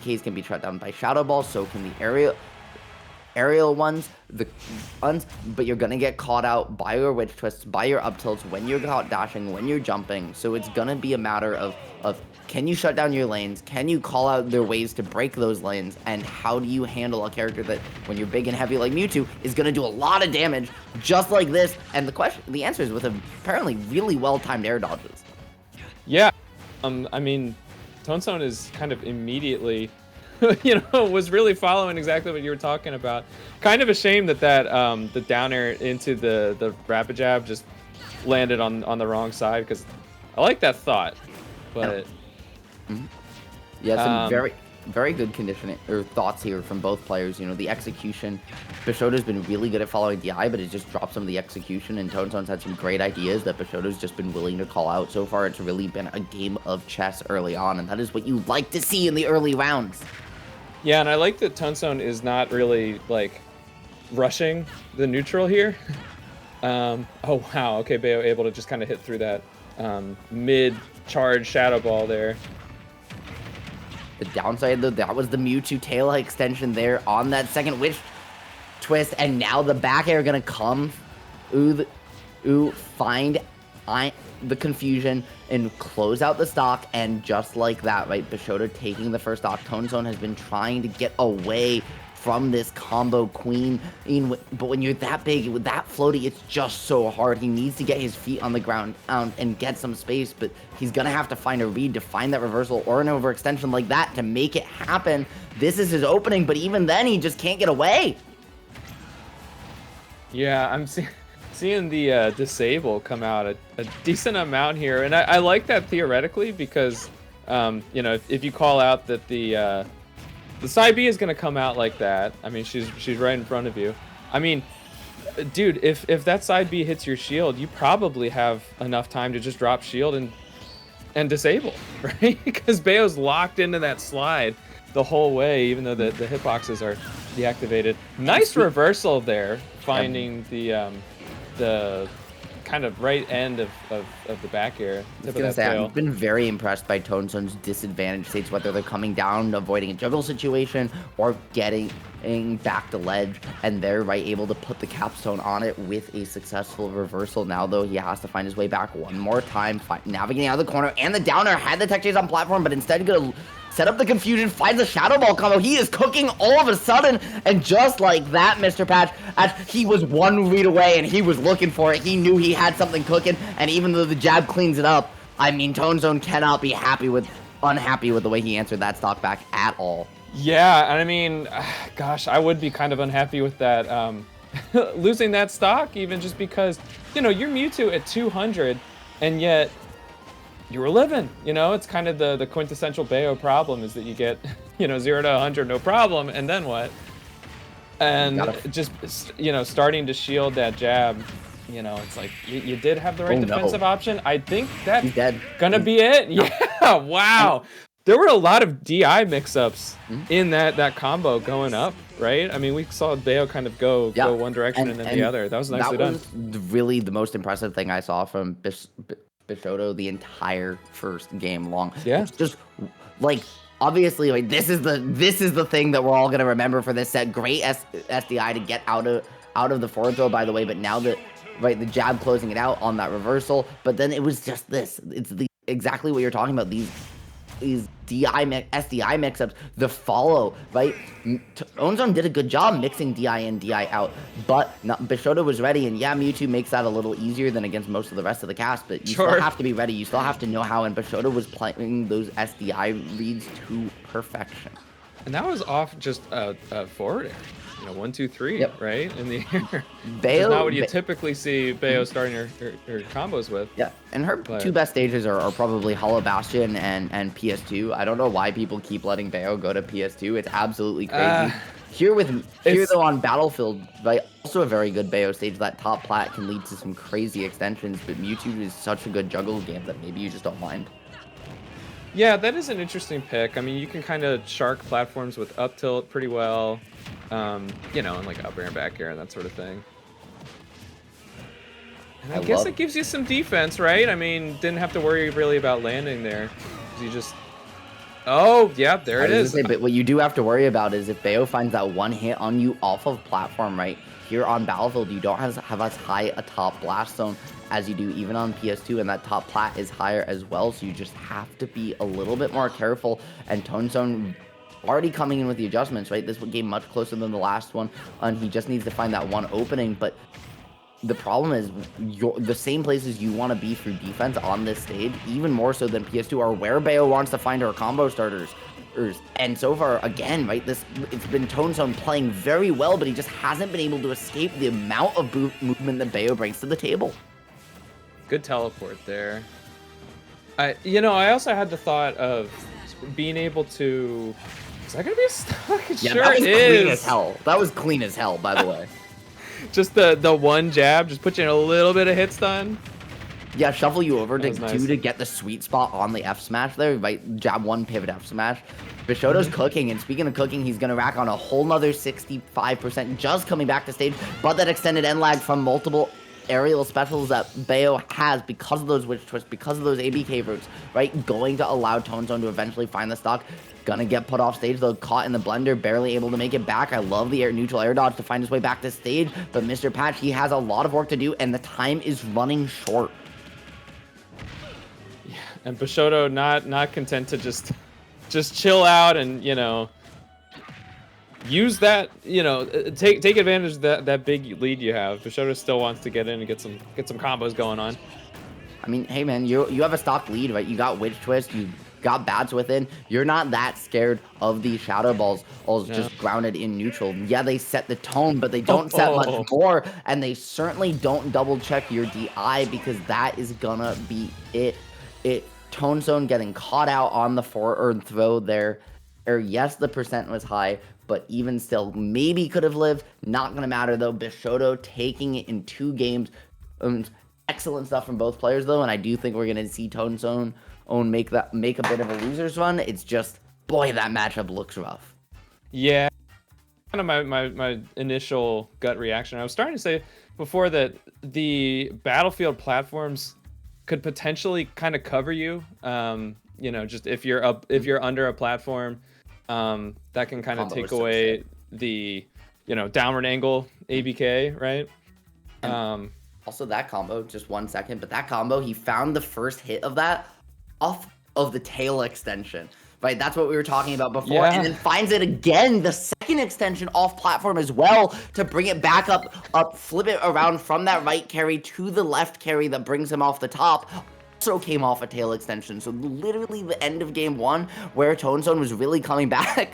AKs can be shut down by Shadow Ball, so can the aerial ones, but you're gonna get caught out by your witch twists, by your up tilts, when you're caught dashing, when you're jumping. So it's gonna be a matter of can you shut down your lanes? Can you call out their ways to break those lanes? And how do you handle a character that, when you're big and heavy like Mewtwo, is gonna do a lot of damage just like this? And the answer is with apparently really well-timed air dodges. Yeah, I mean, ToneSone is kind of immediately, was really following exactly what you were talking about. Kind of a shame that the down air into the rapid jab just landed on the wrong side, because I like that thought, but yeah, some very, very good conditioning or thoughts here from both players. The execution, Biscotto's been really good at following DI, but it just dropped some of the execution, and ToneSone's had some great ideas that Biscotto's just been willing to call out. So far, it's really been a game of chess early on, and that is what you like to see in the early rounds. Yeah, and I like that ToneSone is not really like rushing the neutral here. Oh wow, okay, Bayo able to just kind of hit through that mid-charge Shadow Ball there. The downside, though, that was the Mewtwo tail extension there on that second witch twist, and now the back air gonna come. Find the confusion and close out the stock, and just like that, right, Biscotto taking the first stock. ToneSone has been trying to get away from this combo queen, but when you're that big with that floaty, it's just so hard. He needs to get his feet on the ground and get some space, but he's gonna have to find a read to find that reversal or an overextension like that to make it happen. This is his opening, but even then he just can't get away. Yeah, I'm seeing the disable come out a decent amount here, and I like that theoretically, because if you call out that the side B is gonna come out like that, I mean, she's right in front of you. I mean, dude, if that side B hits your shield, you probably have enough time to just drop shield and disable, right? Because Bayo's locked into that slide the whole way, even though the hitboxes are deactivated. Nice reversal there, finding the kind of right end of the back air. I've been very impressed by ToneSone's disadvantage states, whether they're coming down, avoiding a juggle situation, or getting back to ledge, and they're able to put the capstone on it with a successful reversal. Now, though, he has to find his way back one more time, navigating out of the corner, and the downer had the tech chase on platform, but instead gonna set up the confusion, finds the Shadow Ball combo. He is cooking all of a sudden, and just like that, Mr. Patch, as he was one read away and he was looking for it, he knew he had something cooking, and even though the jab cleans it up, I mean, ToneSone cannot be unhappy with the way he answered that stock back at all. Yeah, and I mean, gosh, I would be kind of unhappy with that, losing that stock, even just because, you're Mewtwo at 200, and yet you were living. It's kind of the quintessential Bayo problem, is that you get 0 to 100 no problem, and then what? And just starting to shield that jab, it's like you did have the right defensive option. I think that's gonna be it. Yeah, wow. There were a lot of DI mix-ups in that combo going up, right? I mean, we saw Bayo kind of go one direction and then the other. That was nicely done. That was really the most impressive thing I saw from Biscotto the entire first game long. Yeah. It's just obviously this is the thing that we're all gonna remember for this set. Great SDI to get out of the forward throw, by the way, but now the jab closing it out on that reversal, but then it was just this. It's exactly what you're talking about. These SDI mix-ups, the follow, right? ToneSone did a good job mixing DI in, DI out, but Biscotto was ready, and yeah, Mewtwo makes that a little easier than against most of the rest of the cast, but you still have to be ready. You still have to know how, and Biscotto was playing those SDI reads to perfection. And that was off just a forward air. 1, 2, 3, right? In the air. Bayo, not what you typically see Bayo starting her combos with. Yeah, and her two best stages are probably Hollow Bastion and PS2. I don't know why people keep letting Bayo go to PS2. It's absolutely crazy. Here though on Battlefield, also a very good Bayo stage. That top plat can lead to some crazy extensions, but Mewtwo is such a good juggle game that maybe you just don't mind. Yeah, that is an interesting pick. I mean, you can kind of shark platforms with up tilt pretty well. And like up air and back air and that sort of thing. And I guess it gives you some defense, right? I mean, didn't have to worry really about landing there. You just Oh, yeah, there I it was is. gonna say, but what you do have to worry about is if Bayo finds that one hit on you off of platform, right? Here on Battlefield, you don't have as high a top blast zone as you do even on PS2, and that top plat is higher as well, so you just have to be a little bit more careful. And ToneSone already coming in with the adjustments, right? This game much closer than the last one, and he just needs to find that one opening, but the problem is the same places you want to be through defense on this stage, even more so than PS2, are where Bayo wants to find her combo starters. And so far, again, right, it's been ToneSone playing very well, but he just hasn't been able to escape the amount of movement that Bayo brings to the table. Good teleport there. I also had the thought of being able to. Is that gonna be a stock? It Yeah, sure that was is. clean as hell. That was clean as hell, by the way. Just the one jab, just put you in a little bit of hit stun. Yeah, shuffle you over to nice. to get the sweet spot on the F smash there, right? Jab one, pivot F smash. Biscotto's cooking, and speaking of cooking, he's gonna rack on a whole nother 65% just coming back to stage, but that extended end lag from multiple aerial specials that Bayo has because of those witch twists, because of those ABK roots, right? Going to allow ToneSone to eventually find the stock. Gonna get put off stage though, caught in the blender, barely able to make it back. I love the neutral air dodge to find his way back to stage, but Mr. Patch, he has a lot of work to do, and the time is running short. Yeah, and Biscotto not content to just chill out and use that, take advantage of that big lead you have. Biscotto still wants to get in and get some combos going on. I mean, hey man, you have a stock lead, right? You got witch twist, you got bats within. You're not that scared of these shadow balls just grounded in neutral. Yeah, they set the tone, but they don't set much more, and they certainly don't double check your DI, because that is gonna be it. ToneSone getting caught out on the forward throw there. Yes, the percent was high, but even still, maybe could have lived. Not gonna matter though. Biscotto taking it in 2 games. Excellent stuff from both players though, and I do think we're gonna see ToneSone make a bit of a loser's run. It's just, boy, that matchup looks rough. Yeah, kind of my initial gut reaction. I was starting to say before that the Battlefield platforms could potentially kind of cover you. Just if you're under a platform, that can kind of take away the downward angle ABK, right? Also, that combo, just 1 second, but that combo, he found the first hit of that off of the tail extension, right? That's what we were talking about before, and then finds it again, the second extension off platform as well, to bring it back up, flip it around from that right carry to the left carry that brings him off the top. Also came off a tail extension, so literally the end of game 1, where ToneSone was really coming back,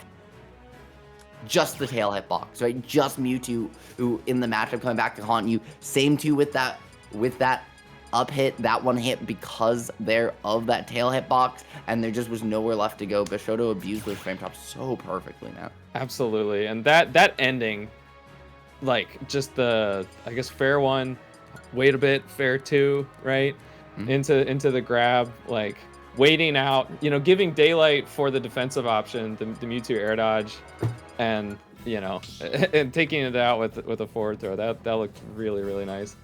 just the tail hitbox, right? Just Mewtwo, who in the matchup coming back to haunt you. Same too with that up hit, that one hit because of that tail hitbox, and there just was nowhere left to go. Biscotto abused those frame drops so perfectly, man. Absolutely, and that ending, like just the, I guess, fair 1, wait a bit, fair 2, right? Into the grab, like waiting out, giving daylight for the defensive option, the Mewtwo air dodge, and and taking it out with a forward throw. That looked really, really nice.